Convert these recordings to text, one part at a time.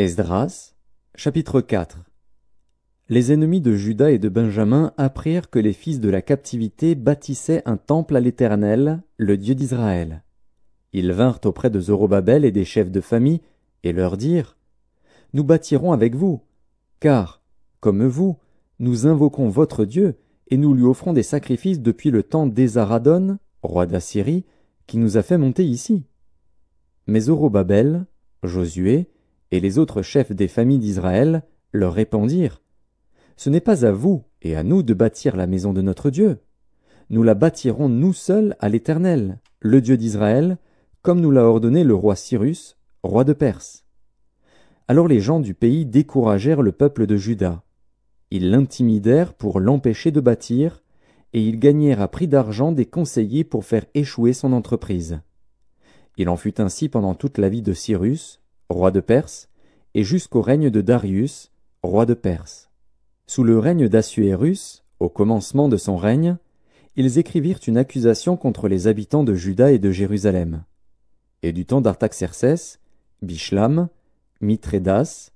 Esdras, chapitre 4. Les ennemis de Juda et de Benjamin apprirent que les fils de la captivité bâtissaient un temple à l'Éternel, le Dieu d'Israël. Ils vinrent auprès de Zorobabel et des chefs de famille, et leur dirent : Nous bâtirons avec vous, car, comme vous, nous invoquons votre Dieu, et nous lui offrons des sacrifices depuis le temps d'Esaradon, roi d'Assyrie, qui nous a fait monter ici. Mais Zorobabel, Josué, et les autres chefs des familles d'Israël leur répondirent : Ce n'est pas à vous et à nous de bâtir la maison de notre Dieu. Nous la bâtirons nous seuls à l'Éternel, le Dieu d'Israël, comme nous l'a ordonné le roi Cyrus, roi de Perse. Alors les gens du pays découragèrent le peuple de Juda. Ils l'intimidèrent pour l'empêcher de bâtir, et ils gagnèrent à prix d'argent des conseillers pour faire échouer son entreprise. Il en fut ainsi pendant toute la vie de Cyrus, roi de Perse, et jusqu'au règne de Darius, roi de Perse. Sous le règne d'Assuérus, au commencement de son règne, ils écrivirent une accusation contre les habitants de Juda et de Jérusalem. Et du temps d'Artaxercès, Bishlam, Mithrédas,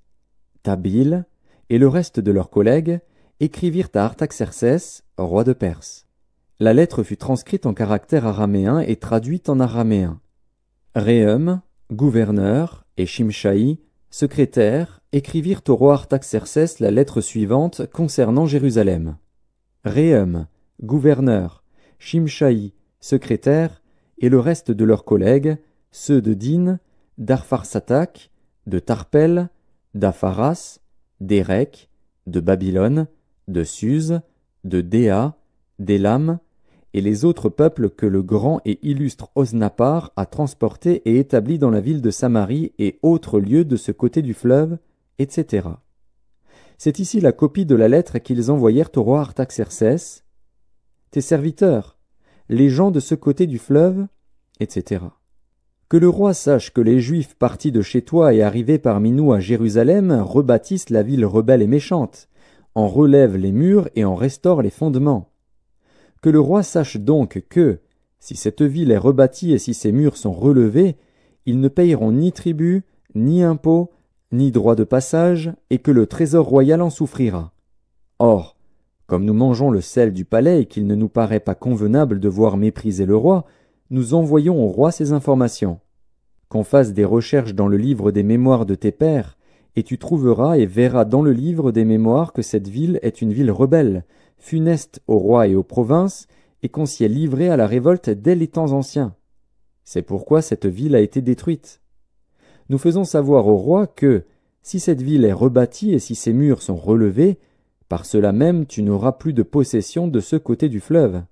Tabil et le reste de leurs collègues écrivirent à Artaxercès, roi de Perse. La lettre fut transcrite en caractère araméen et traduite en araméen. Réhum, gouverneur, et Shimshaï, secrétaire, écrivirent au roi Artaxercès la lettre suivante concernant Jérusalem. Réhum, gouverneur, Shimshaï, secrétaire, et le reste de leurs collègues, ceux de Din, d'Arpharsatak, de Tarpel, d'Apharas, d'Érec, de Babylone, de Suse, de Déa, d'Élam, et les autres peuples que le grand et illustre Osnappar a transportés et établis dans la ville de Samarie et autres lieux de ce côté du fleuve, etc. C'est ici la copie de la lettre qu'ils envoyèrent au roi Artaxercès. Tes serviteurs, les gens de ce côté du fleuve, etc. Que le roi sache que les Juifs partis de chez toi et arrivés parmi nous à Jérusalem rebâtissent la ville rebelle et méchante, en relèvent les murs et en restaurent les fondements. Que le roi sache donc que, si cette ville est rebâtie et si ses murs sont relevés, ils ne payeront ni tribut, ni impôts, ni droit de passage, et que le trésor royal en souffrira. Or, comme nous mangeons le sel du palais et qu'il ne nous paraît pas convenable de voir mépriser le roi, nous envoyons au roi ces informations. Qu'on fasse des recherches dans le livre des mémoires de tes pères, et tu trouveras et verras dans le livre des mémoires que cette ville est une ville rebelle, funeste au roi et aux provinces, et qu'on s'y est livré à la révolte dès les temps anciens. C'est pourquoi cette ville a été détruite. Nous faisons savoir au roi que, si cette ville est rebâtie et si ses murs sont relevés, par cela même tu n'auras plus de possession de ce côté du fleuve.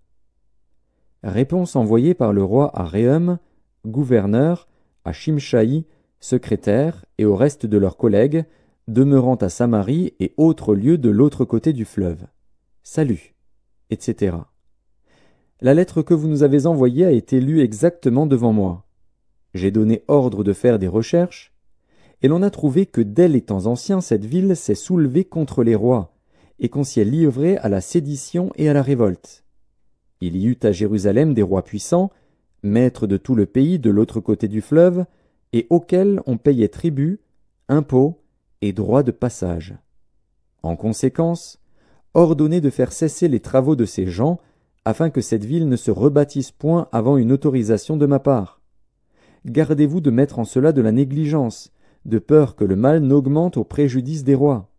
Réponse envoyée par le roi à Réhum, gouverneur, à Shimshaï, secrétaire, et au reste de leurs collègues, demeurant à Samarie et autres lieux de l'autre côté du fleuve. Salut, etc. La lettre que vous nous avez envoyée a été lue exactement devant moi. J'ai donné ordre de faire des recherches, et l'on a trouvé que dès les temps anciens cette ville s'est soulevée contre les rois, et qu'on s'y est livré à la sédition et à la révolte. Il y eut à Jérusalem des rois puissants, maîtres de tout le pays de l'autre côté du fleuve, et auxquels on payait tribut, impôts et droits de passage. En conséquence, ordonnez de faire cesser les travaux de ces gens, afin que cette ville ne se rebâtisse point avant une autorisation de ma part. Gardez-vous de mettre en cela de la négligence, de peur que le mal n'augmente au préjudice des rois.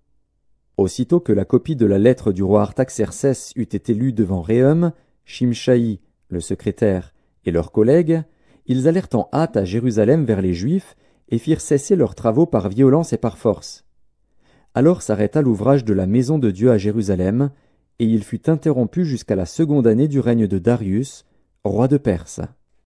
Aussitôt que la copie de la lettre du roi Artaxercès eut été lue devant Réhum, Shimshaï, le secrétaire, et leurs collègues, ils allèrent en hâte à Jérusalem vers les Juifs et firent cesser leurs travaux par violence et par force. Alors s'arrêta l'ouvrage de la maison de Dieu à Jérusalem, et il fut interrompu jusqu'à la seconde année du règne de Darius, roi de Perse.